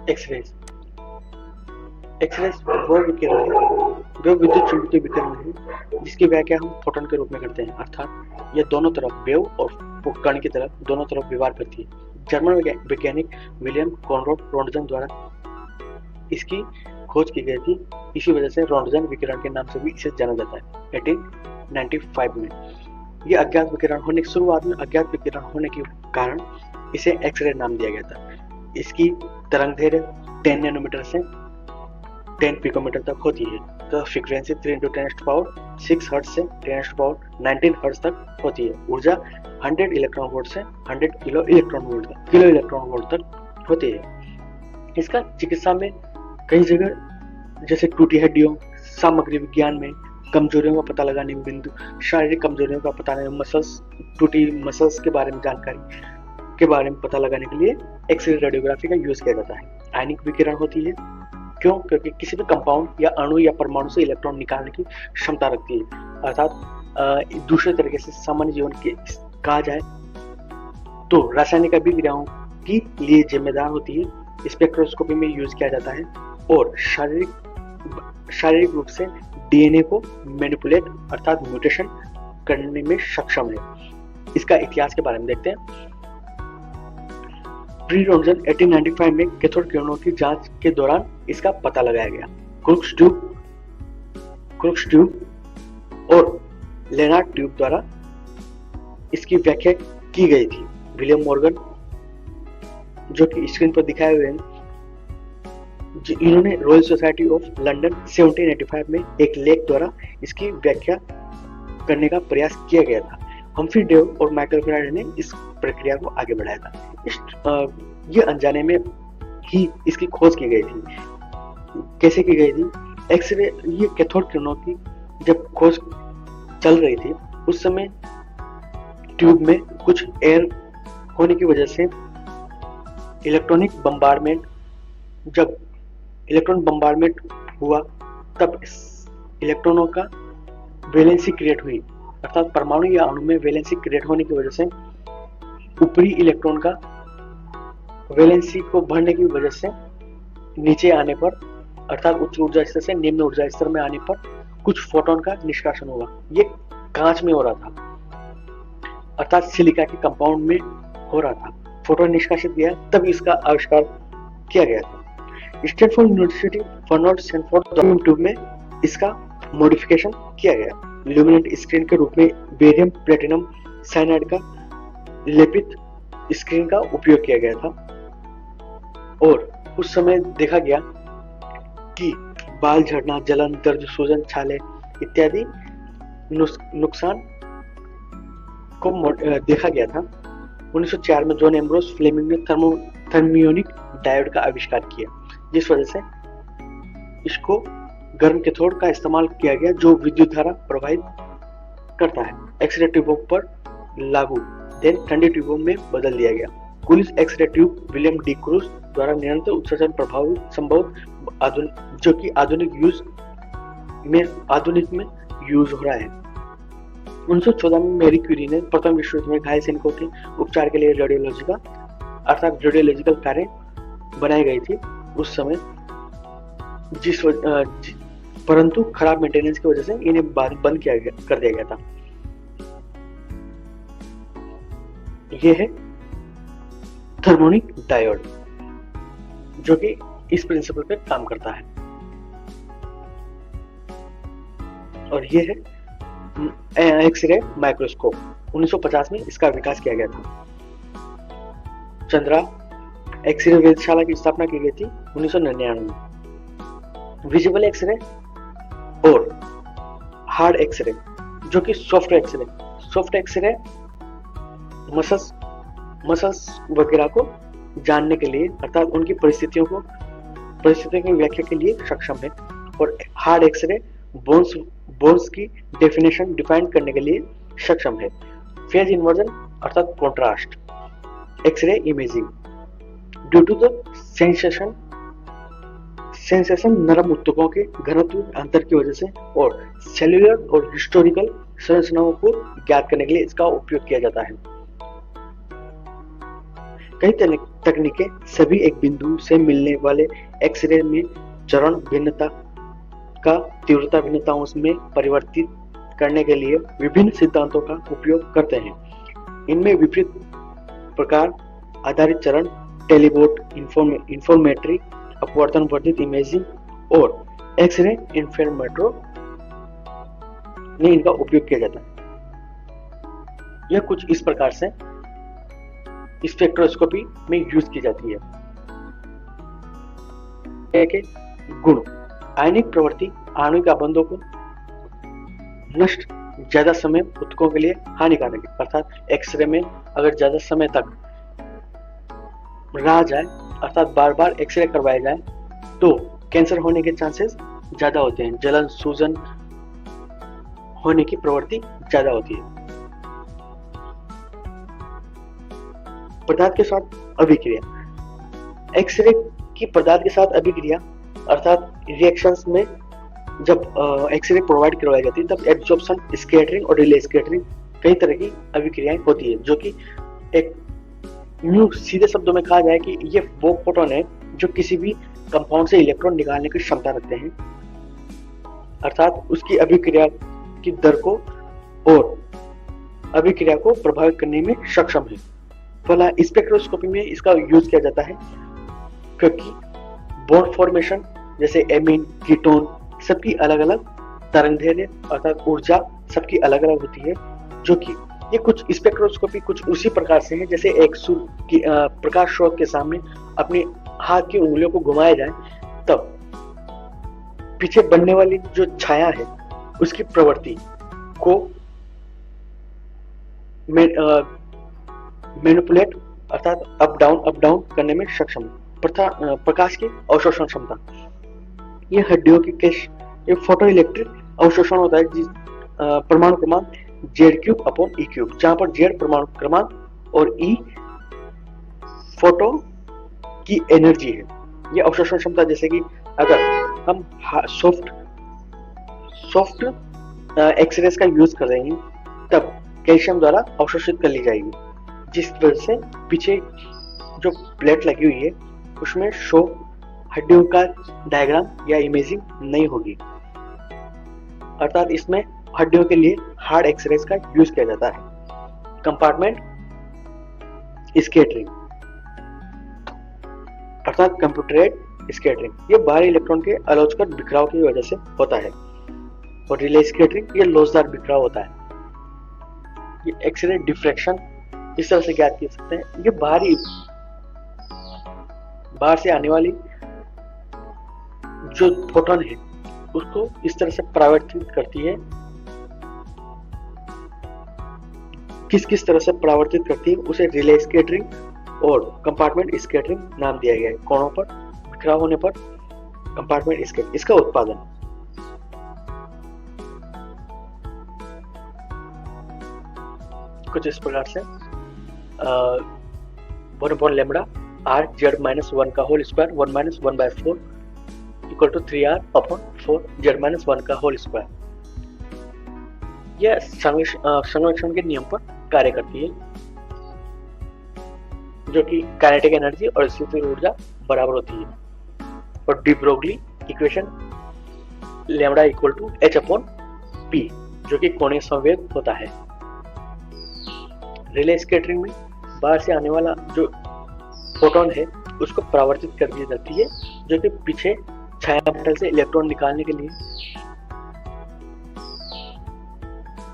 X-rays. X-rays वो विकिरण है, वो विद्युत चुंबकीय विकिरण है जिसकी व्याख्या हम फोटोन के रूप में करते हैं, अर्थात यह दोनों तरफ वेव और कण की तरफ दोनों तरफ व्यवहार करती है। जर्मन वैज्ञानिक विलियम कॉनराड रोंटगन द्वारा इसकी खोज की गई थी। इसी वजह से रोंटगन विकिरण के नाम से भी इसे जाना जाता है। 1895 में ये अज्ञात विकिरण होने की शुरुआत में अज्ञात विकिरण होने के कारण इसे एक्सरे नाम दिया गया था। इसकी तरंगदैर्घ्य 10 नैनोमीटर से 10 पिकोमीटर तक होती है, तो फ्रीक्वेंसी 3 × 10⁶ हर्ट्ज से 10⁻19 हर्ट्ज तक होती है। ऊर्जा 100 इलेक्ट्रॉन वोल्ट से 100 किलो इलेक्ट्रॉन वोल्ट तक होती है। इसका चिकित्सा में कई जगह जैसे टूटी हड्डियों, सामग्री विज्ञान में कमजोरियों का पता लगाने में, बिंदु शारीरिक कमजोरियों का पता लगाने में, टूटी मसल्स के बारे में जानकारी के बारे में पता लगाने के लिए एक्सरे रेडियोग्राफी का यूज किया जाता है। आयनिक विकिरण होती है, क्यों? क्योंकि किसी भी कंपाउंड या अणु या परमाणु से इलेक्ट्रॉन निकालने की क्षमता रखती है, अर्थात दूसरे तरीके से सामान्य जीवन के कहा जाए तो रासायनिक अभिक्रियाओं की लिए जिम्मेदार होती है। स्पेक्ट्रोस्कोपी में यूज किया जाता है और शारीरिक रूप से डीएनए को मैनिपुलेट अर्थात म्यूटेशन करने में सक्षम है। इसका इतिहास के बारे में देखते हैं। प्री रोंटगन 1895 में कैथोड किरणों की जांच के दौरान इसका पता लगाया गया। क्रुक्स ट्यूब और लेनार्ड ट्यूब द्वारा इसकी व्याख्या की गई थी। विलियम मॉर्गन, जो कि स्क्रीन पर दिखाए हुए हैं, इन्होंने रॉयल सोसाइटी ऑफ लंदन 1785 में एक लेख द्वारा इसकी व्याख्या करने का प्रयास किया गया था। हम्फ्री डेव और माइकल फैराडे ने इस प्रक्रिया को आगे बढ़ाया था। ये अनजाने में ही इसकी खोज की गई थी। कैसे की गई थी? एक्सरे, ये कैथोड किरणों की जब खोज चल रही थी उस समय ट्यूब में कुछ एयर होने की वजह से इलेक्ट्रॉनिक बम्बार्डमेंट, जब इलेक्ट्रॉन बम्बार्डमेंट हुआ तब इलेक्ट्रॉनों का वैलेंसी क्रिएट हुई, अर्थात परमाणु या अणु में वैलेंसी क्रिएट होने की वजह से ऊपरी इलेक्ट्रॉन का वैलेंसी को बढ़ने की वजह से नीचे आने पर, अर्थात उच्च ऊर्जा स्तर से निम्न ऊर्जा स्तर में आने पर कुछ फोटोन का निष्कासन हुआ। ये कांच में हो रहा था, अर्थात सिलिका के कंपाउंड में हो रहा था। फोटोन निष्कासित किया, तब इसका आविष्कार किया गया था। स्टैनफोर्ड यूनिवर्सिटी फर्नोल्ड सैनफोर्ड ट्यूब में इसका मॉडिफिकेशन किया गया। ल्यूमिनेंट स्क्रीन के रूप में बेरियम प्लेटिनम साइनाइड का लेपित स्क्रीन का उपयोग किया गया था और उस समय देखा गया कि बाल झड़ना, जलन, दर्द, सूजन, छाले इत्यादि नुकसान को देखा गया था। 1904 में जॉन एम्ब्रोस फ्लेमिंग ने थर्मियोनिक डायोड का आविष्कार किया, जिस वजह से इसको गर्म कैथोड का इस्तेमाल किया गया जो विद्युत धारा प्रवाहित करता है। एक्सरे ट्यूबों पर लागू देन ठंडी ट्यूबों में बदल दिया गया। Coolidge X-ray tube William D क्रूज द्वारा निरंतर उत्सर्जन प्रभाव संभव, जो कि आधुनिक में यूज हो रहा है। 1914 में मैरी क्यूरी ने प्रथम विश्व युद्ध में घायल सैनिकों के उपचार के लिए रेडियोलॉजिकल कार्य बनाई गई थी उस समय, परंतु खराब मेंटेनेंस की वजह से इन्हें बंद कर दिया गया था। यह है थर्मोनिक डायोड, जो कि इस प्रिंसिपल पे काम करता है। और यह है एक्सरे माइक्रोस्कोप। 1950 में इसका विकास किया गया था। चंद्रा एक्सरे वेधशाला की स्थापना की गई थी 1999 में। विजिबल एक्सरे और हार्ड एक्सरे, जो कि सॉफ्ट एक्सरे मसल्स वगैरह को जानने के लिए, अर्थात उनकी परिस्थितियों की व्याख्या के लिए सक्षम है। और हार्ड एक्सरे बोन्स की डिफाइन करने के लिए सक्षम है। फेज इन्वर्जन अर्थात contrast x-ray imaging due to the sensation नरम ऊतकों के घनत्व अंतर की वजह से और सेल्यूलर और हिस्टोरिकल संरचनाओं को ज्ञात करने के लिए इसका उपयोग किया जाता है। कई तकनीकें सभी एक बिंदु से मिलने वाले एक्सरे में चरण भिन्नता का तीव्रता भिन्नताओं में परिवर्तित करने के लिए विभिन्न सिद्धांतों का उपयोग करते हैं। इनमें विपरीत प्रकार आधारित चरण, टेलीबोट इंफॉर्मेट्री, अपवर्तन वर्धित इमेजिंग और एक्सरे इंटरफेरोमेट्रो में इनका उपयोग किया जाता है। यह कुछ इस प्रकार से स्पेक्ट्रोस्कोपी में यूज की जाती है। के गुण, आयनिक प्रवृत्ति आणविक आबंधों को नष्ट ज्यादा समय ऊतकों के लिए हानिकारक है, अर्थात एक्सरे में अगर ज्यादा समय तक रहा जाए अर्थात बार बार एक्सरे करवाया जाए तो कैंसर होने के चांसेस ज्यादा होते हैं, जलन सूजन होने की प्रवृत्ति ज्यादा होती है। पदार्थ के साथ अभिक्रिया, एक्सरे की पदार्थ के साथ अभिक्रिया अर्थात रिएक्शंस में जब एक्सरे प्रोवाइड करवाई जाती है तब एब्जॉर्प्शन, स्कैटरिंग और रिले स्कैटरिंग कई तरह की अभिक्रियाएं होती है, जो कि एक न्यू सीधे शब्दों में कहा जाए कि ये वो फोटोन है जो किसी भी कंपाउंड से इलेक्ट्रॉन निकालने की क्षमता रखते हैं, अर्थात उसकी अभिक्रिया की दर को और अभिक्रिया को प्रभावित करने में सक्षम है। पहला स्पेक्ट्रोस्कोपी में इसका यूज किया जाता है क्योंकि बॉन्ड फॉर्मेशन जैसे एमीन, कीटोन सबकी अलग अलग तरंगदैर्ध्य अर्थात ऊर्जा सबकी अलग अलग होती है, जो कि ये कुछ स्पेक्ट्रोस्कोपी कुछ उसी प्रकार से है जैसे एक प्रकाश स्रोत के सामने अपने हाथ की उंगलियों को घुमाया जाए तब पीछे बनने वाली जो छाया है उसकी प्रवृत्ति को मैनिपुलेट अर्थात अप डाउन करने में सक्षम है। प्रकाश की अवशोषण क्षमता, ये हड्डियों की ये फोटो इलेक्ट्रिक अवशोषण होता है जिस परमाणु क्रमांक Z³ अपॉन E³, जहां पर Z परमाणु क्रमांक और E फोटो की एनर्जी है। ये अवशोषण क्षमता जैसे कि अगर हम सॉफ्ट एक्सरेज का यूज कर रहे हैं तब कैल्शियम द्वारा अवशोषित कर ली जाएगी, जिस वजह से पीछे जो प्लेट लगी हुई है उसमें शो हड्डियों का डायग्राम या इमेजिंग नहीं होगी, अर्थात इसमें हड्डियों के लिए हार्ड एक्सरेज का यूज किया जाता है। कंपार्टमेंट स्कैटरिंग अर्थात कंप्यूटराइज्ड स्कैटरिंग, ये बाहरी इलेक्ट्रॉन के आलोचकर बिखराव की वजह से होता है, और रिले स्कैटरिंग ये लोचदार बिखराव होता है। ये एक्सरे डिफ्रैक्शन इस तरह से ज्ञात कर सकते हैं, ये बाहर से आने वाली जो फोटोन है उसको इस तरह से परावर्तित करती है, किस तरह से परावर्तित करती है उसे रिले स्कैटरिंग और कंपार्टमेंट स्कैटरिंग नाम दिया गया है। कोणों पर बिखराव होने पर कंपार्टमेंट स्कैटरिंग। इसका उत्पादन कुछ इस प्रकार से 1 लैम्बडा r z-1 का whole square 1 - 1/4 equal to 3r upon 4 z-1 का होल स्क्वायर। यह संरक्षण के नियम पर कार्य करती है, जो कि काइनेटिक एनर्जी और स्थितिज ऊर्जा बराबर होती है, और de Broglie equation lambda equal to h upon p, जो कि कोणीय संवेग होता है। रिले स्कैटरिंग में बाहर से आने वाला जो फोटोन है उसको परावर्तित कर दी जाती है, जो कि पीछे छाया मंडल से इलेक्ट्रॉन निकालने के लिए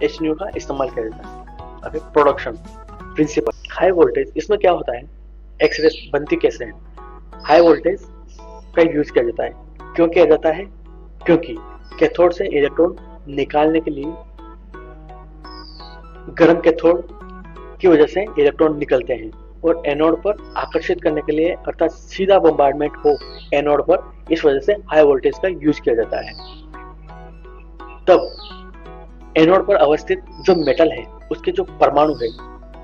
HNO का इस्तेमाल किया जाता है। अब प्रोडक्शन प्रिंसिपल, हाई वोल्टेज, इसमें क्या होता है, एक्सरे बनती कैसे है। हाई वोल्टेज का यूज किया जाता है, क्यों किया जाता है, क्योंकि कैथोड से इलेक्ट्रॉन निकालने के लिए गर्म कैथोड की वजह से इलेक्ट्रॉन निकलते हैं, और एनोड पर आकर्षित करने के लिए अर्थात सीधा बम्बार्डमेंट हो एनोड पर, इस वजह से हाई वोल्टेज का यूज किया जाता है। तब एनोड पर अवस्थित जो मेटल है उसके जो परमाणु है,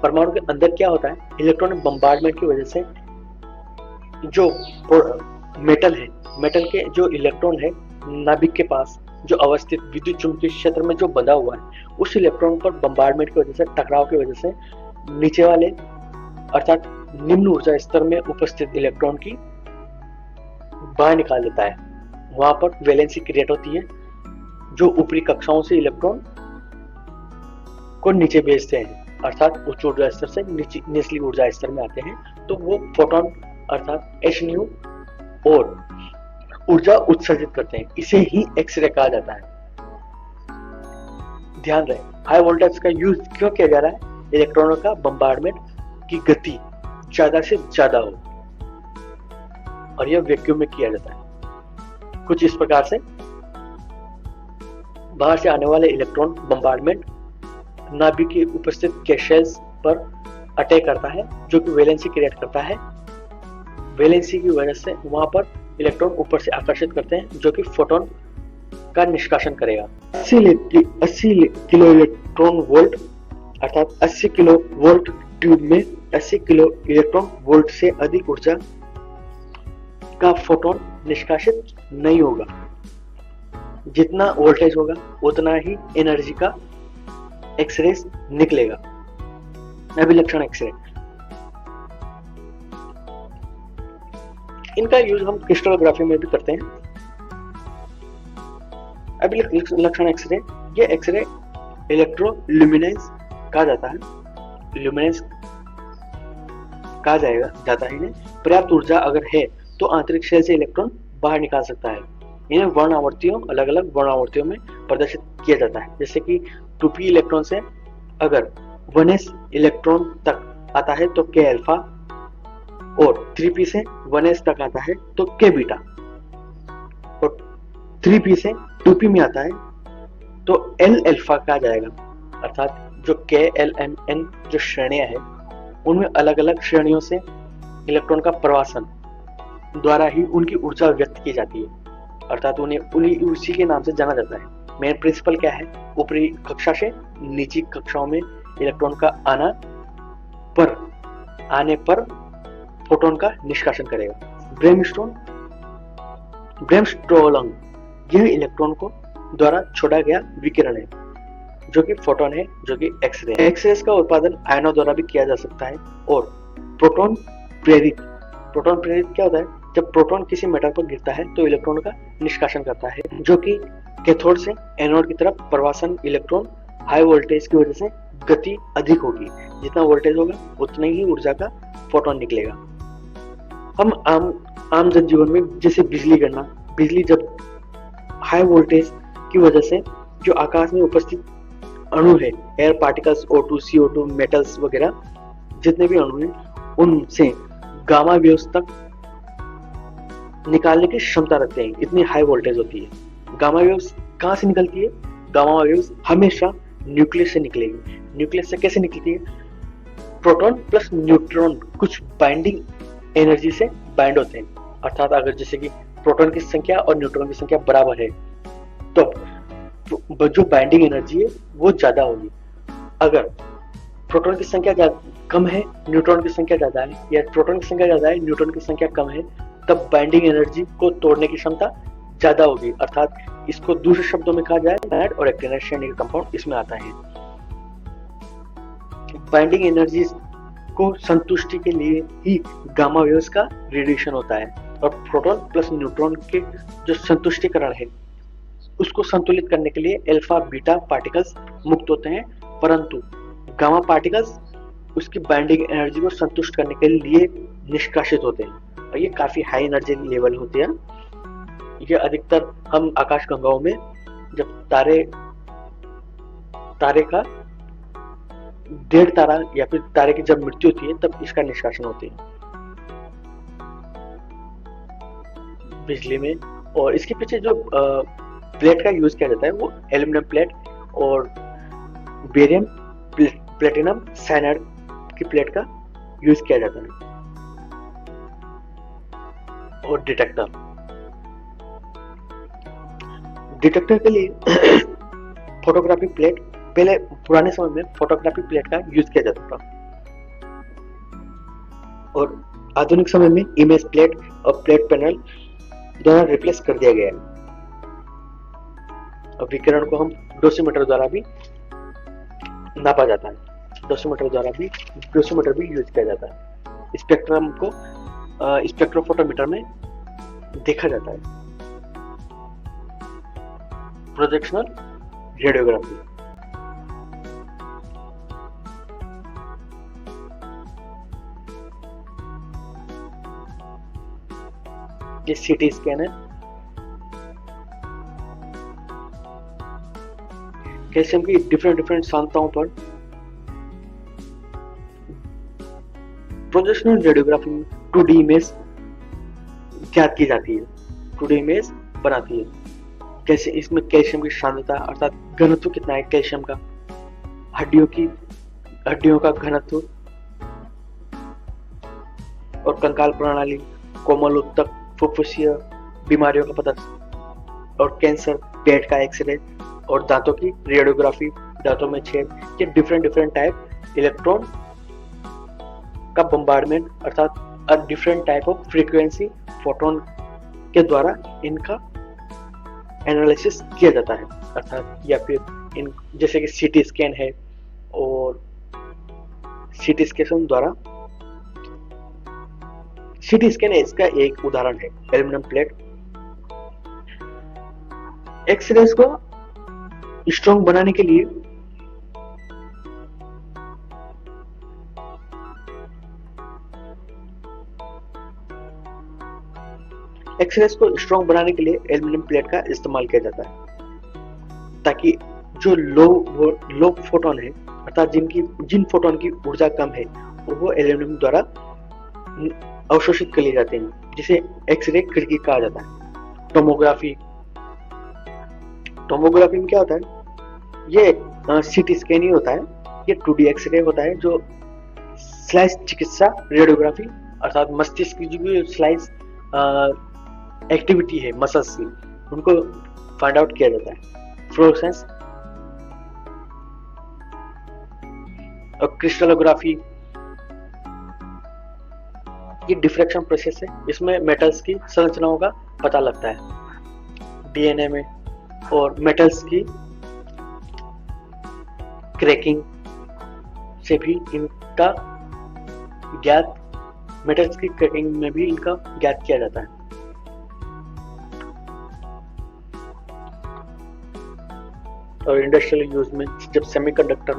परमाणु के अंदर क्या होता है, इलेक्ट्रॉनिक बम्बार्डमेंट की वजह से जो मेटल है, मेटल के जो इलेक्ट्रॉन है नाभिक के पास जो अवस्थित विद्युत चुंबकीय क्षेत्र में जो बंधा हुआ है, उस इलेक्ट्रॉन पर बम्बार्डमेंट की वजह से, टकराव की वजह से नीचे वाले अर्थात निम्न ऊर्जा स्तर में उपस्थित इलेक्ट्रॉन की बाहर निकाल देता है। वहां पर वैलेंसी क्रिएट होती है जो ऊपरी कक्षाओं से इलेक्ट्रॉन को नीचे भेजते हैं, अर्थात उच्च ऊर्जा स्तर से निचली ऊर्जा स्तर में आते हैं, तो वो फोटोन अर्थात hν और ऊर्जा उत्सर्जित करते हैं। इसे ही एक्सरे कहा जाता है। ध्यान रहे, हाई वोल्टेज का यूज क्यों किया जा रहा है? इलेक्ट्रॉनों का बम्बार्डमेंट की गति ज्यादा से ज्यादा हो, और यह वैक्यूम में किया जाता है। कुछ इस प्रकार से बाहर से आने वाले इलेक्ट्रॉन बम्बार्डमेंट नाभिक के उपस्थित कैशेस पर अटैक करता है, जो कि वैलेंसी क्रिएट करता है। वैलेंसी की वजह से वहां पर इलेक्ट्रॉन ऊपर से आकर्षित करते हैं, जो कि फोटोन का निष्कासन करेगा। 80 किलो इलेक्ट्रॉन वोल्ट अर्थात 80 किलो वोल्ट ट्यूब में 80 किलो इलेक्ट्रॉन वोल्ट से अधिक ऊर्जा का फोटोन निष्कासित नहीं होगा। जितना वोल्टेज होगा उतना ही एनर्जी का एक्सरे निकलेगा, अभिलक्षण एक्सरे। इनका यूज हम क्रिस्टलोग्राफी में भी करते हैं। अभिलक्षण एक्सरे, ये एक्सरे इलेक्ट्रोल्यूमिनेंस कहा जाता है। ल्यूमिनेंस कहा जाता है इन्हें। पर्याप्त ऊर्जा अगर है तो आंतरिक शेल से इलेक्ट्रॉन बाहर निकाल सकता है। इन्हें वर्ण आवृत्तियों, अलग अलग वर्ण आवृत्तियों में प्रदर्शित किया जाता है। जैसे कि 2p इलेक्ट्रॉन से अगर 1s इलेक्ट्रॉन तक आता है तो k अल्फा, और 3p से 1s तक आता है तो k बीटा, और 3p से 2p में आता है तो l अल्फा कहा जाएगा। अर्थात जो k l m n जो श्रेणियां हैं उनमें अलग अलग श्रेणियों से इलेक्ट्रॉन का प्रवासन द्वारा ही उनकी ऊर्जा व्यक्त की जाती है, अर्थात उन्हें उसी के नाम से जाना जाता है। मेन प्रिंसिपल क्या है? ऊपरी कक्षा से नीची कक्षाओं में इलेक्ट्रॉन का आने पर फोटोन का निष्कासन करेगा। ब्रेमस्ट्रोलंग, यह इलेक्ट्रॉन को द्वारा छोड़ा गया विकिरण है, जो कि फोटोन है, जो कि एक्सरे। एक्सरेस का उत्पादन आयनों द्वारा भी किया जा सकता है। और प्रोटॉन प्रेरित क्या होता है? जब प्रोटॉन किसी मेटल पर गिरता है तो इलेक्ट्रॉन का निष्कासन करता है, जो कि कैथोड से एनोड की तरफ प्रवासन इलेक्ट्रॉन हाई वोल्टेज की वजह से गति अधिक होगी। जितना वोल्टेज होगा उतनी ही ऊर्जा का फोटोन निकलेगा। हम आम जनजीवन में जैसे बिजली जब हाई वोल्टेज की वजह से जो आकाश में उपस्थित अणु है, air particles, O2, CO2, metals वगैरह जितने भी अणु हैं, उनसे गामा वेव्स तक निकालने की क्षमता रखते हैं। इतनी हाई वोल्टेज होती है। गामा वेव्स कहां से निकलती है? गामा वेव्स हमेशा न्यूक्लियस से निकलेगी। न्यूक्लियस से कैसे निकलती है? प्रोटॉन प्लस न्यूट्रॉन कुछ बाइंडिंग एनर्जी से बाइंड होते हैं। अर्थात अगर जैसे कि प्रोटॉन की संख्या और न्यूट्रॉन की संख्या बराबर है तो जो बाइंडिंग एनर्जी है वो ज्यादा होगी। अगर प्रोटॉन की संख्या कम है, न्यूट्रॉन की संख्या ज्यादा है, या प्रोटॉन की संख्या ज्यादा है, न्यूट्रॉन की संख्या कम है, तब बाइंडिंग एनर्जी को तोड़ने की क्षमता ज्यादा होगी। अर्थात इसको दूसरे शब्दों में कहा जाए एक्टिनाइड और एक्टिनाइड श्रेणी का कंपाउंड इसमें आता है। बाइंडिंग एनर्जी को संतुष्टि के लिए ही गामा वेव्स का रेडिएशन होता है, और प्रोटॉन प्लस न्यूट्रॉन के जो संतुष्टिकरण है उसको संतुलित करने के लिए अल्फा बीटा पार्टिकल्स मुक्त होते हैं, परंतु गामा पार्टिकल्स उसकी बाइंडिंग एनर्जी को संतुष्ट करने के लिए निष्कासित होते हैं, और ये काफी हाई एनर्जी लेवल होते हैं। ये अधिकतर हम आकाश गंगाओं में जब तारे का डेढ़ तारा या फिर तारे की जब मृत्यु होती है तब इसका निष्कासन होते हैं बिजली में। और इसके पीछे जो प्लेट का यूज किया जाता है वो एल्यूमिनियम प्लेट और बेरियम प्लेटिनम साइनाइड की प्लेट का यूज किया जाता है। और डिटेक्टर के लिए फोटोग्राफिक प्लेट, पहले पुराने समय में फोटोग्राफिक प्लेट का यूज किया जाता था, और आधुनिक समय में इमेज प्लेट और प्लेट पैनल द्वारा रिप्लेस कर दिया गया है। और विकिरण को हम डोसीमीटर द्वारा भी नापा जाता है, डोसीमीटर भी यूज किया जाता है। स्पेक्ट्रम को स्पेक्ट्रोफोटोमीटर में देखा जाता है। प्रोजेक्शनल रेडियोग्राफी, ये सीटी स्कैन है। कैल्शियम की डिफरेंट सांद्रताओं पर प्रोजेक्शनल रेडियोग्राफी में 2D इमेज ज्ञात की जाती है, 2D इमेज बनाती है। कैसे इसमें कैल्शियम की सांद्रता अर्थात घनत्व कितना है कैल्शियम का, हड्डियों का घनत्व और कंकाल प्रणाली, कोमल उत्तक, फुफ्फुसीय बीमारियों का पता और कैंसर, पेट का एक्सरे और दांतों की रेडियोग्राफी, दांतों में छेद, ये डिफरेंट टाइप इलेक्ट्रॉन का बम्बार्डमेंट अर्थात different type of frequency photon के द्वारा इनका एनालिसिस किया जाता है। अर्थात या फिर इन जैसे कि सीटी स्कैन है, और सीटी स्कैन द्वारा सीटी स्कैन है, इसका एक उदाहरण है एल्यूमिनियम प्लेट। एक्सरेज को स्ट्रॉन्ग बनाने के लिए एल्यूमिनियम प्लेट का इस्तेमाल किया जाता है, ताकि जो लो फोटोन है अर्थात जिन फोटोन की ऊर्जा कम है वो एल्यूमिनियम द्वारा अवशोषित कर लिए जाते हैं, जिसे एक्सरे खिड़की कहा जाता है। टोमोग्राफी में क्या होता है, ये सीटी स्कैन ही होता है, ये 2D एक्सरे होता है, जो स्लाइस चिकित्सा रेडियोग्राफी अर्थात मस्तिष्क की जो स्लाइस एक्टिविटी है मसल्स की, उनको फाइंड आउट किया जाता है। फ्लोरेसेंस और क्रिस्टलोग्राफी, ये डिफ्रैक्शन प्रोसेस है, इसमें मेटल्स की संरचनाओं का पता लगता है डीएनए में, और मेटल्स की क्रैकिंग से भी इनका ज्ञात मेटल्स की क्रैकिंग में भी इनका ज्ञात किया जाता है। और इंडस्ट्रियल यूज में जब सेमीकंडक्टर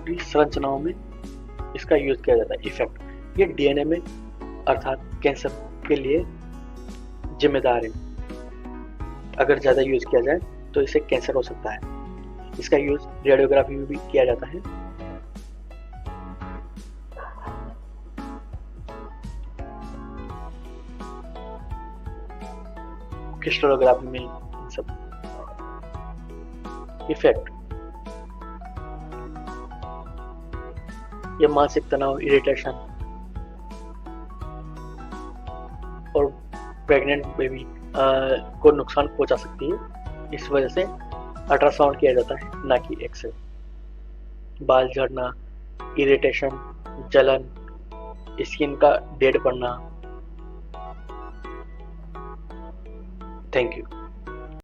की संरचनाओं में इसका यूज किया जाता है। इफेक्ट, ये डीएनए में अर्थात कैंसर के लिए जिम्मेदार है। अगर ज्यादा यूज किया जाए तो इससे कैंसर हो सकता है। इसका यूज रेडियोग्राफी में भी किया जाता है। क्रिस्टलोग्राफी में इन सब। इफेक्ट, ये मानसिक तनाव, इरिटेशन और प्रेग्नेंट बेबी को नुकसान पहुंचा सकती है। इस वजह से अल्ट्रासाउंड किया जाता है, ना कि एक्सरे। बाल झड़ना, इरिटेशन, जलन, स्किन का डेड पड़ना। Thank you.